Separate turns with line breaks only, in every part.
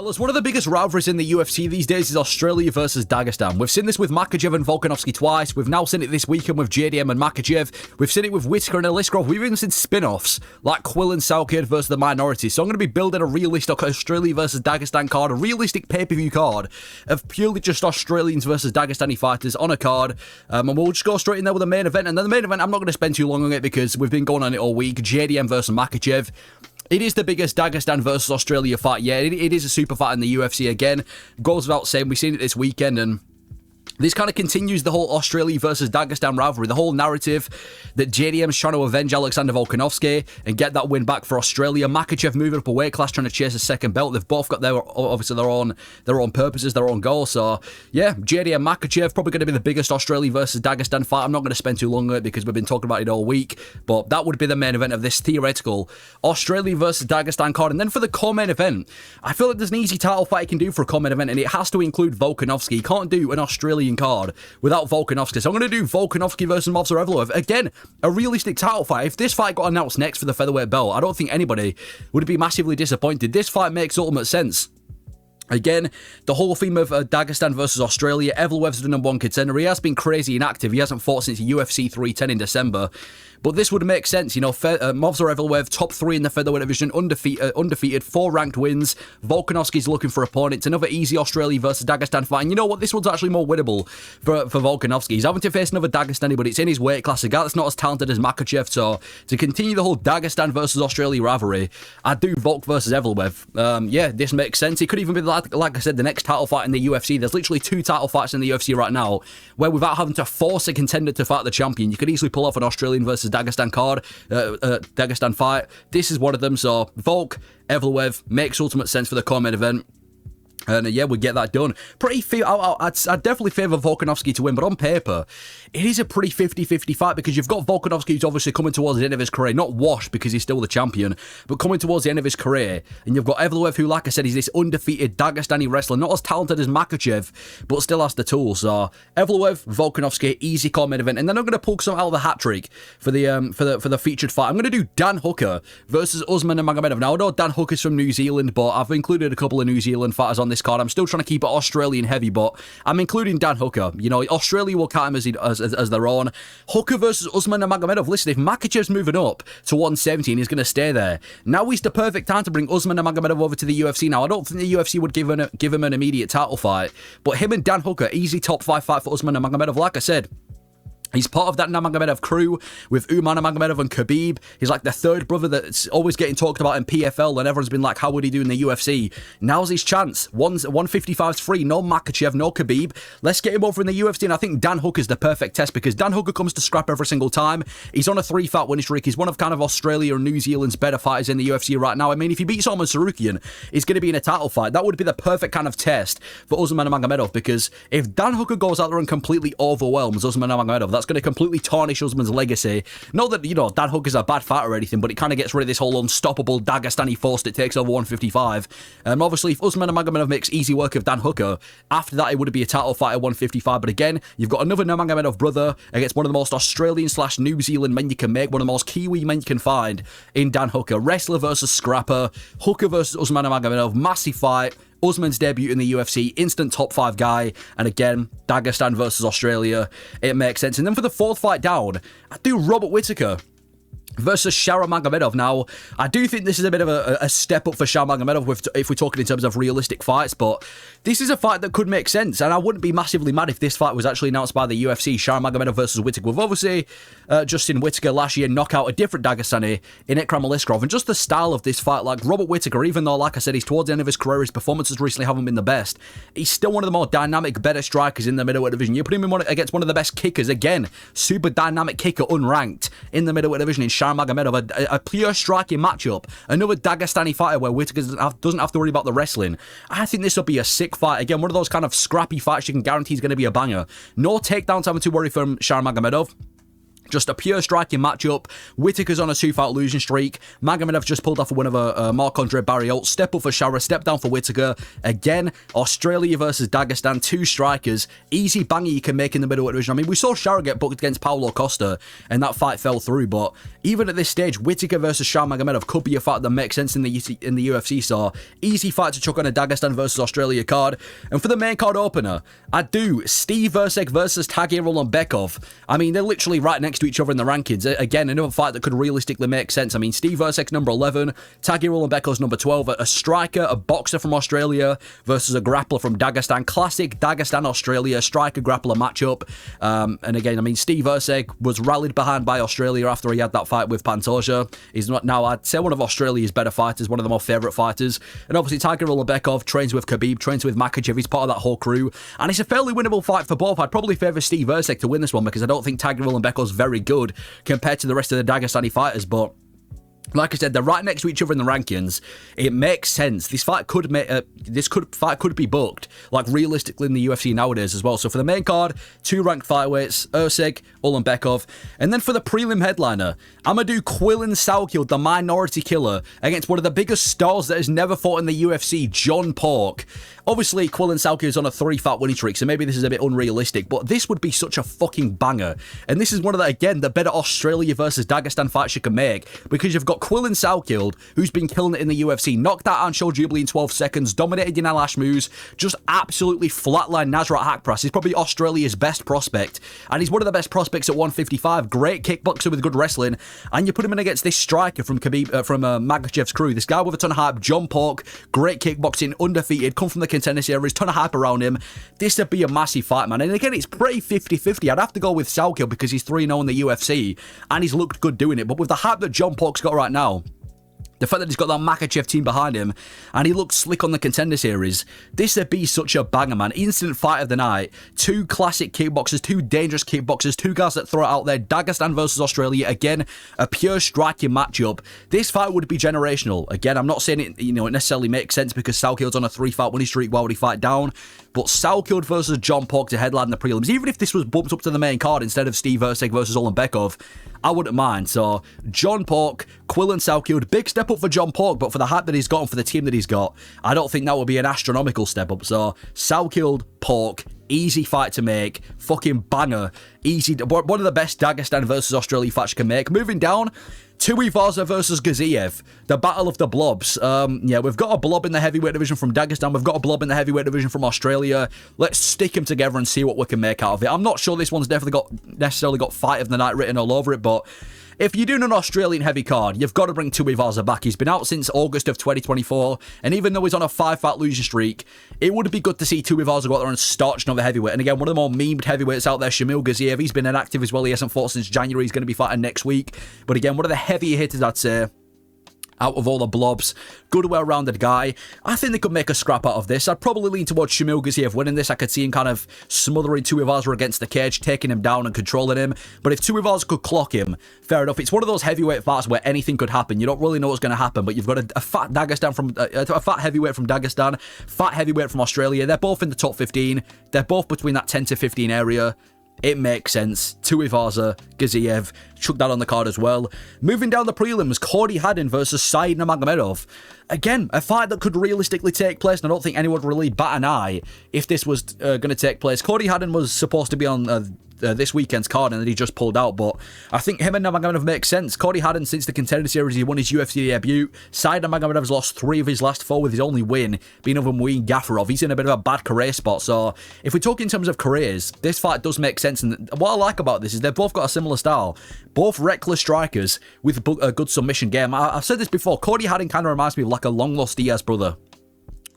Fellas, one of the biggest rivalries in the UFC these days is Australia versus Dagestan. We've seen this with Makhachev and Volkanovski twice. We've now seen it this weekend with JDM and Makhachev. We've seen it with Whittaker and Aliskerov. We've even seen spin-offs like Quill and Southgate versus the Minority. So I'm going to be building a realistic Australia versus Dagestan card, a realistic pay-per-view card of purely just Australians versus Dagestani fighters on a card. And we'll just go straight in there with the main event. And then the main event, I'm not going to spend too long on it because we've been going on it all week. JDM versus Makhachev. It is the biggest Dagestan versus Australia fight yet. It is a super fight in the UFC again. Goes without saying, we've seen it this weekend, and this kind of continues the whole Australia versus Dagestan rivalry, the whole narrative that JDM's trying to avenge Alexander Volkanovski and get that win back for Australia. Makhachev moving up a weight class, trying to chase a second belt. They've both got obviously their own purposes, their own goals. So yeah, JDM Makhachev probably going to be the biggest Australia versus Dagestan fight. I'm not going to spend too long on it because we've been talking about it all week, but that would be the main event of this theoretical Australia versus Dagestan card. And then for the co-main event, I feel like there's an easy title fight you can do for a co-main event, and it has to include Volkanovski. You can't do an Australian card without Volkanovski. So I'm going to do Volkanovski versus Movsar Evloev. Again, a realistic title fight. If this fight got announced next for the featherweight belt, I don't think anybody would be massively disappointed. This fight makes ultimate sense. Again, the whole theme of Dagestan versus Australia. Evloev's the number one contender. He has been crazy inactive. He hasn't fought since UFC 310 in December. But this would make sense, you know. Movsar Evloev, top 3 in the featherweight division, undefeated, 4 ranked wins. Volkanovski's looking for opponents. Another easy Australia versus Dagestan fight. And you know what? This one's actually more winnable for Volkanovski. He's having to face another Dagestani, but it's in his weight class. A guy that's not as talented as Makhachev. So to continue the whole Dagestan versus Australia rivalry, I'd do Volk versus Evloev. Yeah, this makes sense. It could even be, like I said, the next title fight in the UFC. There's literally 2 title fights in the UFC right now where without having to force a contender to fight the champion, you could easily pull off an Australian versus Dagestan card, Dagestan fight. This is one of them. So Volk, Evloev makes ultimate sense for the co-main event. And yeah, we get that done. I'd definitely favour Volkanovski to win, but on paper, it is a pretty 50-50 fight because you've got Volkanovski who's obviously coming towards the end of his career, not washed because he's still the champion, but coming towards the end of his career. And you've got Evloev who, like I said, is this undefeated Dagestani wrestler, not as talented as Makhachev, but still has the tools. So Evloev, Volkanovski, easy co-main event. And then I'm going to pull some out of the hat trick for the featured fight. I'm going to do Dan Hooker versus Usman Nurmagomedov. Now I know Dan Hooker's from New Zealand, but I've included a couple of New Zealand fighters on this card. I'm still trying to keep it Australian heavy, but I'm including Dan Hooker. You know, Australia will count him as their own. Hooker versus Usman Nurmagomedov. Listen, if Makhachev's moving up to 117, he's going to stay there. Now is the perfect time to bring Usman Nurmagomedov over to the UFC. Now, I don't think the UFC would give him an immediate title fight, but him and Dan Hooker, easy top 5 fight for Usman Nurmagomedov. Like I said, he's part of that Nurmagomedov crew with Umar Nurmagomedov and Khabib. He's like the third brother that's always getting talked about in PFL, and everyone's been like, how would he do in the UFC? Now's his chance. 155's free. No Makhachev, no Khabib. Let's get him over in the UFC, and I think Dan Hooker's the perfect test because Dan Hooker comes to scrap every single time. He's on a 3-fight winning streak. He's one of kind of Australia and New Zealand's better fighters in the UFC right now. I mean, if he beats Salman Sarukian, he's going to be in a title fight. That would be the perfect kind of test for Usman Nurmagomedov because if Dan Hooker goes out there and completely overwhelms Usman Nurmagomedov, that's going to completely tarnish Usman's legacy. Not that, you know, Dan Hooker's a bad fighter or anything, but it kind of gets rid of this whole unstoppable Dagestani force that takes over 155. Obviously, if Usman Nurmagomedov makes easy work of Dan Hooker, after that it would be a title fight at 155. But again, you've got another Nurmagomedov brother against one of the most Australian/New Zealand men you can make, one of the most Kiwi men you can find in Dan Hooker. Wrestler versus scrapper. Hooker versus Usman Nurmagomedov. Massive fight. Usman's debut in the UFC, instant top 5 guy, and again, Dagestan versus Australia, it makes sense. And then for the 4th fight down, I do Robert Whittaker versus Sharon Magomedov. Now, I do think this is a bit of a step up for Sharon Magomedov if we're talking in terms of realistic fights, but this is a fight that could make sense, and I wouldn't be massively mad if this fight was actually announced by the UFC. Sharon Magomedov versus Whittaker. We've obviously just seen Whittaker last year knock out a different Dagestani in Ikram Aliskerov, and just the style of this fight, like Robert Whittaker, even though, like I said, he's towards the end of his career, his performances recently haven't been the best, he's still one of the more dynamic, better strikers in the middleweight division. You put him in against one of the best kickers, again, super dynamic kicker, unranked, in the middleweight division in Sharon Magomedov, a pure striking matchup, another Dagestani fighter where Whittaker doesn't have to worry about the wrestling. I think this will be a sick fight. Again, one of those kind of scrappy fights you can guarantee is going to be a banger. No takedowns having to worry from Sharon Magomedov. Just a pure striking matchup. Whittaker's on a 2-fight losing streak. Magomedov just pulled off a win over Marc-Andre Barriault. Step up for Shara, step down for Whittaker. Again, Australia versus Dagestan, 2 strikers. Easy banger you can make in the middleweight division. I mean, we saw Shara get booked against Paulo Costa, and that fight fell through, but even at this stage, Whittaker versus Shah Magomedov could be a fight that makes sense in the UFC, so easy fight to chuck on a Dagestan versus Australia card. And for the main card opener, I do Steve Versek versus Tagir Ulanbekov. I mean, they're literally right next to each other in the rankings. Again, another fight that could realistically make sense. I mean, Steve Versek's number 11, Tagir Ulanbekov's number 12. A striker, a boxer from Australia versus a grappler from Dagestan. Classic Dagestan-Australia striker-grappler matchup. And again, I mean, Steve Versek was rallied behind by Australia after he had that fight with Pantoja. He's not now, I'd say, one of Australia's better fighters, one of the more favourite fighters. And obviously, Tagir Ulanbekov trains with Khabib, trains with Makhachev. He's part of that whole crew. And it's a fairly winnable fight for both. I'd probably favour Steve Versek to win this one because I don't think Tagir Ulanbekov's very good compared to the rest of the Dagestani fighters, but like I said, they're right next to each other in the rankings. It makes sense. This fight could be booked, like, realistically in the UFC nowadays as well. So for the main card, 2 ranked flyweights, Usyk, Ulanbekov. And then for the prelim headliner, I'm going to do Quillan Salkild, the minority killer, against one of the biggest stars that has never fought in the UFC, John Pork. Obviously, Quillan Salkild is on a 3-fight winning streak, so maybe this is a bit unrealistic, but this would be such a fucking banger. And this is one of the, again, the better Australia versus Dagestan fights you can make, because you've got Quillan Salkild, who's been killing it in the UFC, knocked out Anshul Jubilee in 12 seconds, dominated Yanal Ashmouz, just absolutely flatlined Nasrat Haqparast. He's probably Australia's best prospect, and he's one of the best prospects at 155. Great kickboxer with good wrestling, and you put him in against this striker from Makhachev's crew, this guy with a ton of hype, John Pork, great kickboxing, undefeated, come from the contender series, ton of hype around him. This would be a massive fight, man. And again, it's pretty 50-50. I'd have to go with Salkild because he's 3-0 in the UFC, and he's looked good doing it. But with the hype that John Pork's got right now, the fact that he's got that Makhachev team behind him, and he looks slick on the contender series, this would be such a banger, man. Instant fight of the night. 2 classic kickboxers, 2 dangerous kickboxers, 2 guys that throw it out there. Dagestan versus Australia. Again, a pure striking matchup. This fight would be generational. Again, I'm not saying it, it necessarily makes sense because Salkild's on a 3-fight winning streak. Why would he fight down? But Salkild versus John Pork to headline the prelims, even if this was bumped up to the main card instead of Steve Versek versus Ulanbekov, I wouldn't mind. So, John Pork, Quillan Salkild, big step up for John Pork, but for the hype that he's got and for the team that he's got, I don't think that would be an astronomical step up. So, Salkild, Pork, easy fight to make, fucking banger, easy, one of the best Dagestan versus Australia fights you can make. Moving down, Tuivasa versus Gaziev, the battle of the blobs. Yeah, we've got a blob in the heavyweight division from Dagestan, we've got a blob in the heavyweight division from Australia. Let's stick them together and see what we can make out of it. I'm not sure this one's necessarily got fight of the night written all over it, but if you're doing an Australian heavy card, you've got to bring Tuivasa back. He's been out since August of 2024, and even though he's on a 5-fight losing streak, it would be good to see Tuivasa go out there and starch another heavyweight. And again, one of the more memed heavyweights out there, Shamil Gaziev, he's been inactive as well. He hasn't fought since January. He's going to be fighting next week. But again, one of the heavier hitters, I'd say, out of all the blobs. Good, well-rounded guy. I think they could make a scrap out of this. I'd probably lean towards Shamil Gaziev winning this. I could see him kind of smothering Tuivasa against the cage, taking him down and controlling him. But if Tuivasa could clock him, fair enough. It's one of those heavyweight fights where anything could happen. You don't really know what's going to happen, but you've got a fat Dagestan from a fat heavyweight from Dagestan, fat heavyweight from Australia. They're both in the top 15. They're both between that 10 to 15 area. It makes sense. Tuivasa, Gaziev, chuck that on the card as well. Moving down the prelims, Cody Haddon versus Said Nurmagomedov. Again, a fight that could realistically take place, and I don't think anyone would really bat an eye if this was going to take place. Cody Haddon was supposed to be on this weekend's card, and then he just pulled out, but I think him and Nurmagomedov make sense. Cody Haddon, since the contender series, he won his UFC debut. Said Nurmagomedov's lost 3 of his last 4, with his only win being over Muin Gafurov. He's in a bit of a bad career spot, so if we talk in terms of careers, this fight does make sense, and what I like about this is they've both got a similar style. Both reckless strikers with a good submission game. I've said this before, Cody Haddon kind of reminds me of like a long-lost Diaz brother.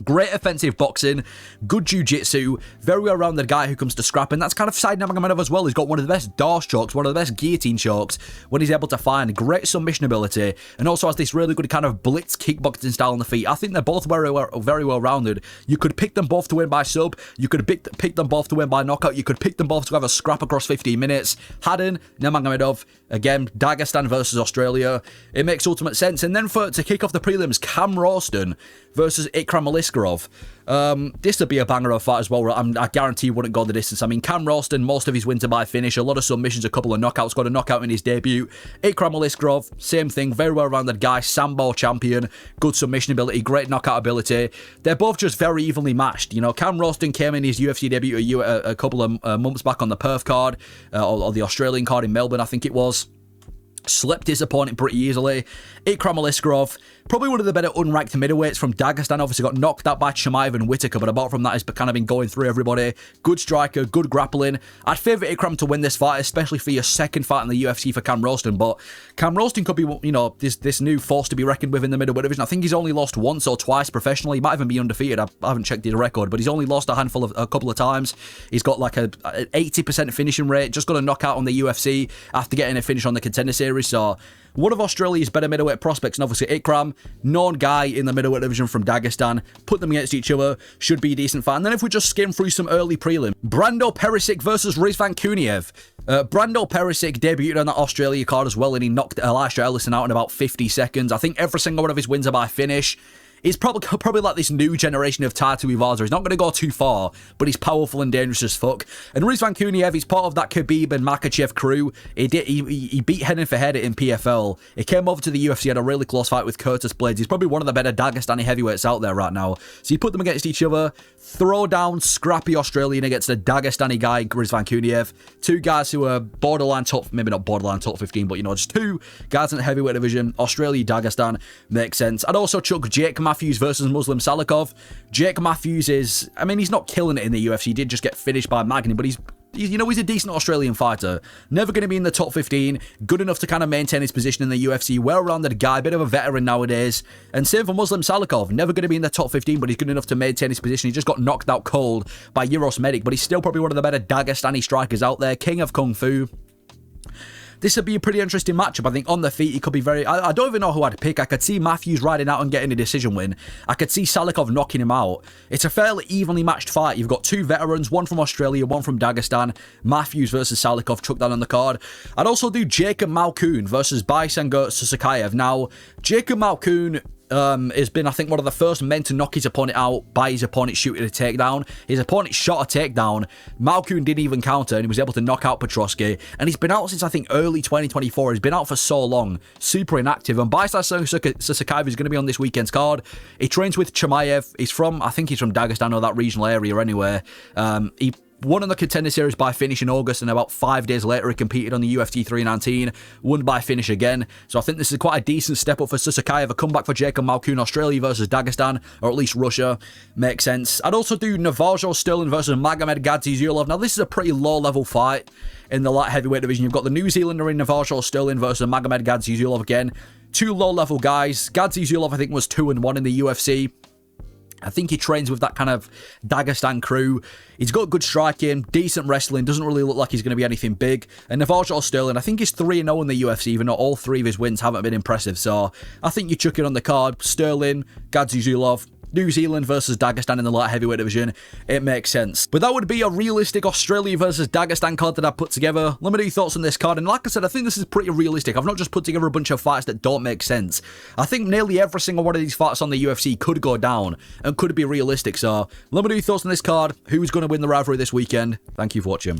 Great offensive boxing, good jiu-jitsu, very well-rounded guy who comes to scrap, and that's kind of Said Nurmagomedov as well. He's got one of the best Darce chokes, one of the best guillotine chokes when he's able to find great submission ability, and also has this really good kind of blitz kickboxing style on the feet. I think they're both very well-rounded. You could pick them both to win by sub, you could pick them both to win by knockout, you could pick them both to have a scrap across 15 minutes. Haddon, Nurmagomedov, again, Dagestan versus Australia. It makes ultimate sense. And then to kick off the prelims, Cam Rawston versus Ikram Aliska. Aliskerov. This would be a banger of a fight as well. I guarantee he wouldn't go the distance. I mean, Cam Ralston, most of his wins are by finish. A lot of submissions, a couple of knockouts. Got a knockout in his debut. Ikram Aliskerov, same thing. Very well-rounded guy. Sambo champion. Good submission ability. Great knockout ability. They're both just very evenly matched. You know, Cam Ralston came in his UFC debut a couple of months back on the Perth card, or the Australian card in Melbourne, I think it was. Slept his opponent pretty easily. Ikram Aliskerov, probably one of the better unranked middleweights from Dagestan. Obviously got knocked out by Chimaev and Whitaker, but apart from that, he's kind of been going through everybody. Good striker, good grappling. I'd favour Ikram to win this fight, especially for your second fight in the UFC for Cam Ralston. But Cam Ralston could be, you know, this new force to be reckoned with in the middleweight division. I think he's only lost once or twice professionally. He might even be undefeated. I haven't checked his record, but he's only lost a couple of times. He's got like an 80% finishing rate. Just got a knockout on the UFC after getting a finish on the Contender Series. So one of Australia's better middleweight prospects, and obviously Ikram, known guy in the middleweight division from Dagestan. Put them against each other, should be a decent fight. And then if we just skim through some early prelim, Brando Perisic versus Rizvan Kuniev. Brando Perisic debuted on that Australia card as well, and he knocked Elisha Ellison out in about 50 seconds. I think every single one of his wins are by finish. He's probably like this new generation of Taito Ivaza. He's not going to go too far, but he's powerful and dangerous as fuck. And Rizvan Kuniev, he's part of that Khabib and Makhachev crew. He beat head for head in PFL. He came over to the UFC, had a really close fight with Curtis Blades. He's probably one of the better Dagestani heavyweights out there right now. So you put them against each other, throw down scrappy Australian against a Dagestani guy, Rizvan Kuniev. Two guys who are borderline top, maybe not borderline top 15, but you know, just two guys in the heavyweight division. Australia, Dagestan, makes sense. I'd also chuck Jake Matthews versus Muslim Salikov. Jake Matthews is, I mean, he's not killing it in the UFC. He did just get finished by Magny, but he's you know, he's a decent Australian fighter. Never going to be in the top 15. Good enough to kind of maintain his position in the UFC. Well-rounded guy. Bit of a veteran nowadays. And same for Muslim Salikov. Never going to be in the top 15, but he's good enough to maintain his position. He just got knocked out cold by Euros Medic, but he's still probably one of the better Dagestani strikers out there. King of Kung Fu. This would be a pretty interesting matchup. I think on the feet, he could be very... I don't even know who I'd pick. I could see Matthews riding out and getting a decision win. I could see Salikov knocking him out. It's a fairly evenly matched fight. You've got two veterans, one from Australia, one from Dagestan. Matthews versus Salikov, chuck that on the card. I'd also do Jacob Malkoun versus Baisango Susakayev. Now, Jacob Malkoun has been, I think, one of the first men to knock his opponent out by his opponent shooting a takedown. His opponent shot a takedown. Malkoun didn't even counter, and he was able to knock out Petrosky. And he's been out since, I think, early 2024. He's been out for so long. Super inactive. And Baisango Susakayev is going to be on this weekend's card. He trains with Chimaev. I think he's from Dagestan or that regional area anyway. He won on the Contender Series by finish in August, and about 5 days later he competed on the UFC 319, won by finish again. So I think this is quite a decent step up for Susakayev. A comeback for Jacob Malkoun, Australia versus Dagestan, or at least Russia. Makes sense. I'd also do Navajo Sterling versus Magomed Gadzhizulov. Now this is a pretty low level fight in the light heavyweight division. You've got the New Zealander in Navajo Sterling versus Magomed Gadzhizulov again. Two low level guys. Gadzhizulov I think was 2-1 in the UFC. I think he trains with that kind of Dagestan crew. He's got good striking, decent wrestling, doesn't really look like he's going to be anything big. And Navajo Sterling, I think he's 3-0 in the UFC, even though all three of his wins haven't been impressive. So I think you chuck it on the card. Sterling, Gadzhizulov, New Zealand versus Dagestan in the light heavyweight division. It makes sense. But that would be a realistic Australia versus Dagestan card that I put together. Let me know your thoughts on this card. And like I said, I think this is pretty realistic. I've not just put together a bunch of fights that don't make sense. I think nearly every single one of these fights on the UFC could go down and could be realistic. So let me know your thoughts on this card. Who's going to win the rivalry this weekend? Thank you for watching.